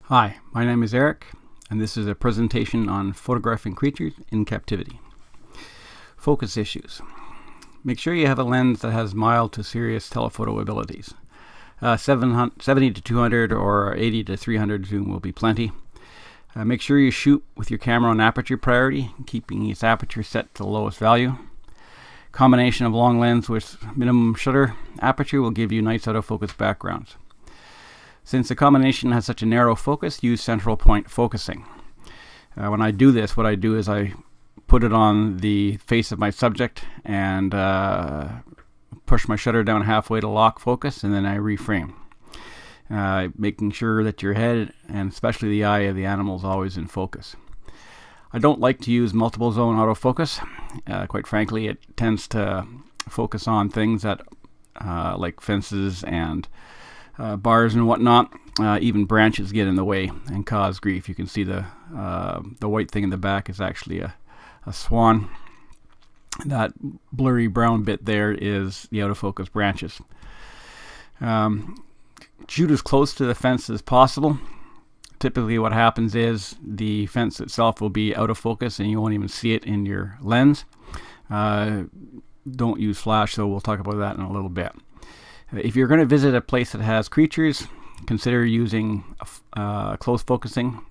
Hi, my name is Eric, and this is a presentation on photographing creatures in captivity. Focus issues. Make sure you have a lens that has mild to serious telephoto abilities. 70 to 200 or 80 to 300 zoom will be plenty. Make sure you shoot with your camera on aperture priority, keeping its aperture set to the lowest value. Combination of long lens with minimum shutter aperture will give you nice autofocus backgrounds. Since the combination has such a narrow focus, use central point focusing. When I do this, what I do is I put it on the face of my subject and push my shutter down halfway to lock focus, and then I reframe. Making sure that your head and especially the eye of the animal is always in focus. I don't like to use multiple zone autofocus. Quite frankly, it tends to focus on things that like fences and bars and whatnot. Even branches get in the way and cause grief. You can see the white thing in the back is actually a swan. That blurry brown bit there is the autofocus branches. Shoot as close to the fence as possible. Typically what happens is the fence itself will be out of focus and you won't even see it in your lens. Don't use flash, so we'll talk about that in a little bit. If you're going to visit a place that has creatures, consider using close focusing.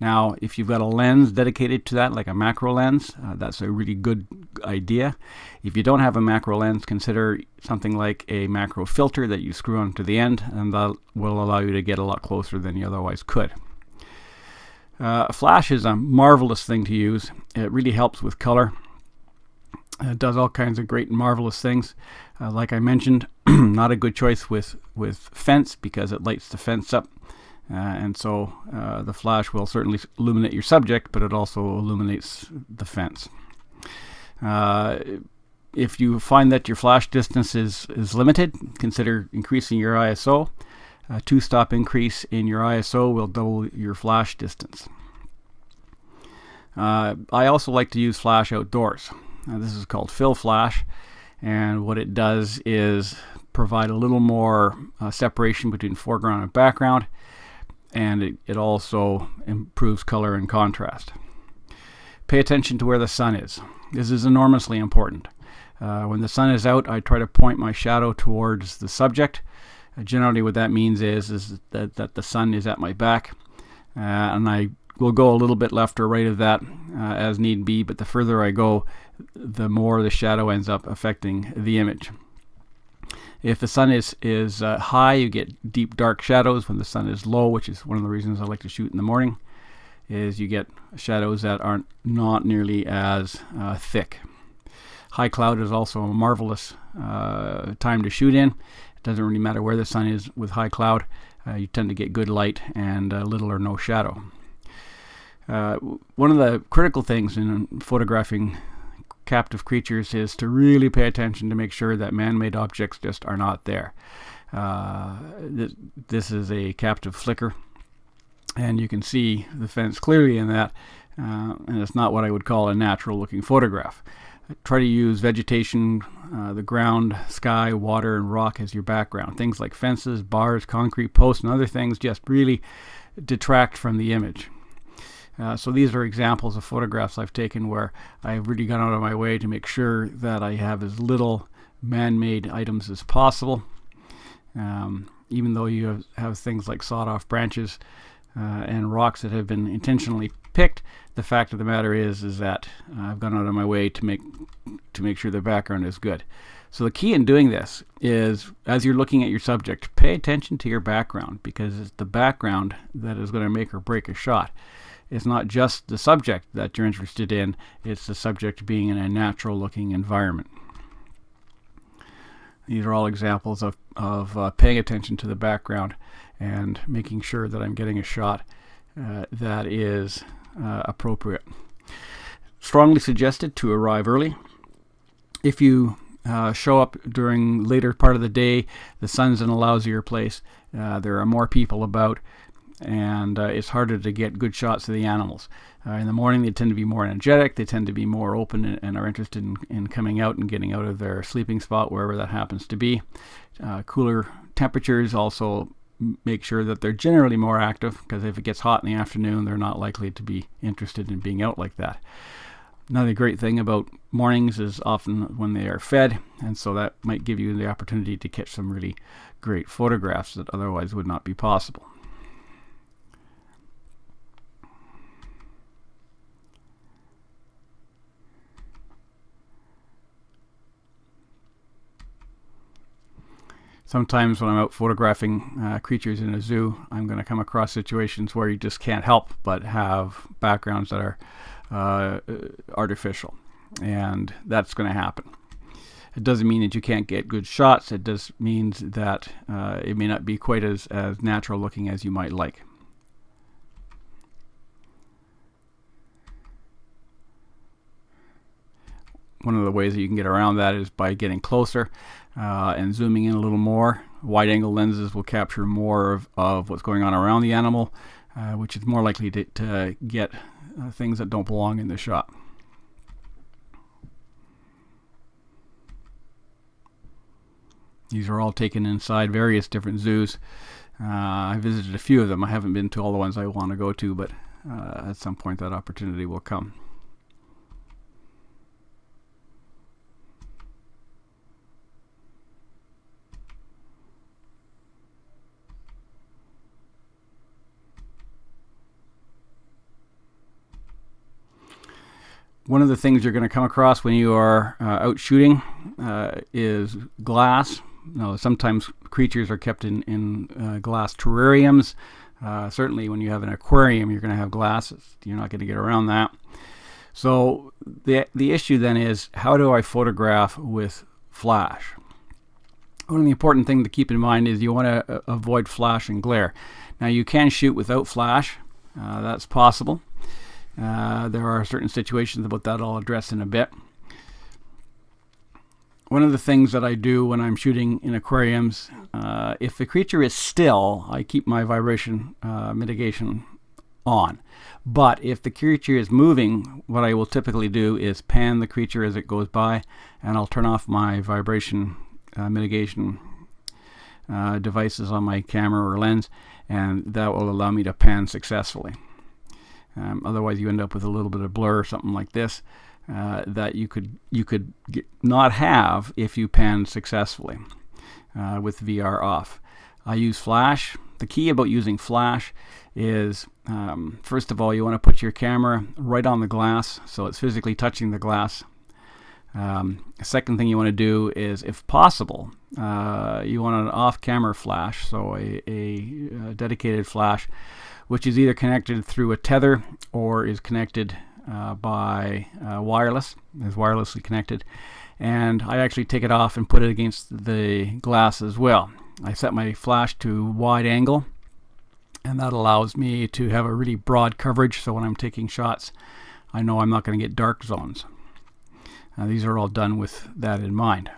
Now, if you've got a lens dedicated to that, like a macro lens, that's a really good idea. If you don't have a macro lens, consider something like a macro filter that you screw onto the end, and that will allow you to get a lot closer than you otherwise could. Flash is a marvelous thing to use. It really helps with color. It does all kinds of great and marvelous things. Like I mentioned, not a good choice with fence because it lights the fence up. And so the flash will certainly illuminate your subject, but it also illuminates the fence. If you find that your flash distance is limited, consider increasing your ISO. A 2-stop increase in your ISO will double your flash distance. I also like to use flash outdoors. This is called fill flash, and what it does is provide a little more separation between foreground and background, and it also improves color and contrast. Pay attention to where the sun is. This is enormously important. When the sun is out, I try to point my shadow towards the subject. Generally what that means is that the sun is at my back, and I will go a little bit left or right of that as need be, but the further I go, the more the shadow ends up affecting the image. If the sun is high, you get deep dark shadows. When the sun is low, which is one of the reasons I like to shoot in the morning, is you get shadows that aren't not nearly as thick. High cloud is also a marvelous time to shoot in. It doesn't really matter where the sun is with high cloud. You tend to get good light and little or no shadow. One of the critical things in photographing captive creatures is to really pay attention to make sure that man-made objects just are not there. This is a captive flicker, and you can see the fence clearly in that, and it's not what I would call a natural looking photograph. Try to use vegetation, the ground, sky, water, and rock as your background. Things like fences, bars, concrete posts, and other things just really detract from the image. So these are examples of photographs I've taken where I've really gone out of my way to make sure that I have as little man-made items as possible. Even though you have things like sawed-off branches and rocks that have been intentionally picked, the fact of the matter is that I've gone out of my way to make sure the background is good. So the key in doing this is, as you're looking at your subject, pay attention to your background, because it's the background that is going to make or break a shot. It's not just the subject that you're interested in, it's the subject being in a natural looking environment. These are all examples of paying attention to the background and making sure that I'm getting a shot that is appropriate. Strongly suggested to arrive early. If you show up during later part of the day, the sun's in a lousier place, there are more people about, and it's harder to get good shots of the animals. In the morning they tend to be more energetic, they tend to be more open and are interested in coming out and getting out of their sleeping spot, wherever that happens to be. Cooler temperatures also make sure that they're generally more active, because if it gets hot in the afternoon, they're not likely to be interested in being out like that. Another great thing about mornings is often when they are fed, and so that might give you the opportunity to catch some really great photographs that otherwise would not be possible. Sometimes when I'm out photographing creatures in a zoo, I'm going to come across situations where you just can't help but have backgrounds that are artificial, and that's going to happen. It doesn't mean that you can't get good shots. It just means that it may not be quite as natural looking as you might like. One of the ways that you can get around that is by getting closer and zooming in a little more. Wide angle lenses will capture more of what's going on around the animal, which is more likely to get things that don't belong in the shot. These are all taken inside various different zoos. I visited a few of them. I haven't been to all the ones I want to go to, but at some point that opportunity will come. One of the things you're going to come across when you are out shooting is glass. Now, sometimes creatures are kept in glass terrariums. Certainly when you have an aquarium, you're going to have glass. You're not going to get around that. So the issue then is, how do I photograph with flash? One of the important things to keep in mind is you want to avoid flash and glare. Now, you can shoot without flash. That's possible. There are certain situations about that I'll address in a bit. One of the things that I do when I'm shooting in aquariums, if the creature is still, I keep my vibration mitigation on. But if the creature is moving, what I will typically do is pan the creature as it goes by, and I'll turn off my vibration mitigation devices on my camera or lens, and that will allow me to pan successfully. Otherwise, you end up with a little bit of blur or something like this that you could not have if you pan successfully with VR off. I use flash. The key about using flash is, first of all, you want to put your camera right on the glass, so it's physically touching the glass. The second thing you want to do is, if possible, you want an off-camera flash, so a dedicated flash, which is either connected through a tether or is connected by wireless, is wirelessly connected. And I actually take it off and put it against the glass as well. I set my flash to wide angle, and that allows me to have a really broad coverage, so when I'm taking shots, I know I'm not going to get dark zones. These are all done with that in mind.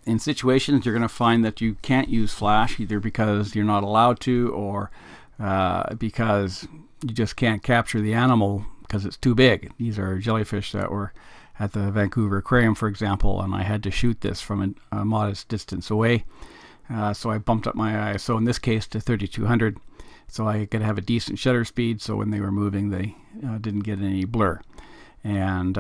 In situations, you're going to find that you can't use flash, either because you're not allowed to, or because you just can't capture the animal because it's too big. These are jellyfish that were at the Vancouver Aquarium, for example, and I had to shoot this from a modest distance away. So I bumped up my ISO, in this case, to 3200, so I could have a decent shutter speed, so when they were moving, they didn't get any blur. And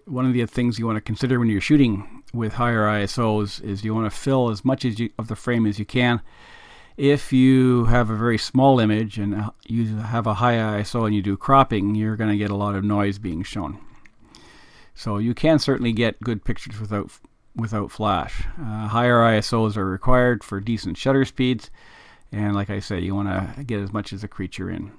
one of the things you want to consider when you're shooting with higher ISOs is you want to fill as much of the frame as you can. If you have a very small image and you have a high ISO and you do cropping, you're going to get a lot of noise being shown. So you can certainly get good pictures without flash. Higher ISOs are required for decent shutter speeds, and like I said, you want to get as much as a creature in.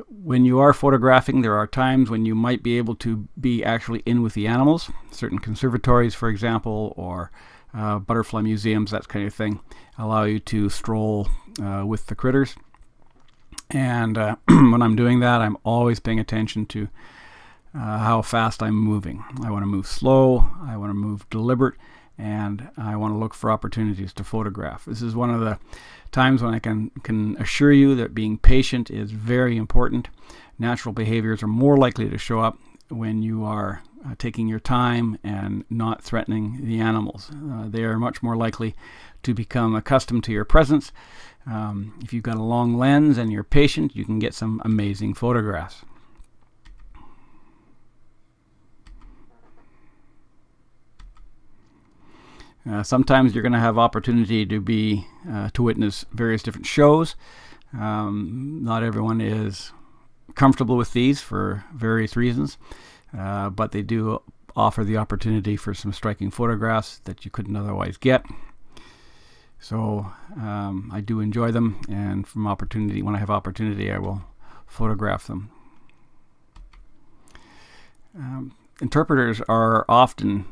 When you are photographing, there are times when you might be able to be actually in with the animals. Certain conservatories, for example, or butterfly museums, that kind of thing, allow you to stroll with the critters. And when I'm doing that, I'm always paying attention to how fast I'm moving. I want to move slow, I want to move deliberate, and I want to look for opportunities to photograph. This is one of the times when I can assure you that being patient is very important. Natural behaviors are more likely to show up when you are taking your time and not threatening the animals. They are much more likely to become accustomed to your presence. If you've got a long lens and you're patient, you can get some amazing photographs. Sometimes you're going to have opportunity to witness various different shows. Not everyone is comfortable with these for various reasons, but they do offer the opportunity for some striking photographs that you couldn't otherwise get. So I do enjoy them, and when I have opportunity, I will photograph them. Interpreters are often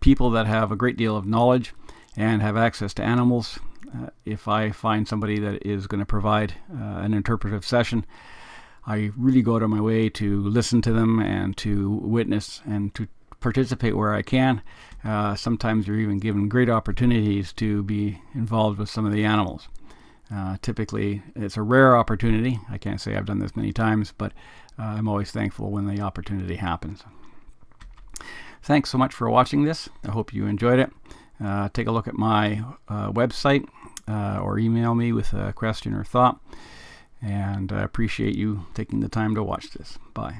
people that have a great deal of knowledge and have access to animals. If I find somebody that is going to provide an interpretive session, I really go to my way to listen to them and to witness and to participate where I can. Sometimes you're even given great opportunities to be involved with some of the animals. Typically, it's a rare opportunity. I can't say I've done this many times, but I'm always thankful when the opportunity happens. Thanks so much for watching this. I hope you enjoyed it. Take a look at my website or email me with a question or thought. And I appreciate you taking the time to watch this. Bye.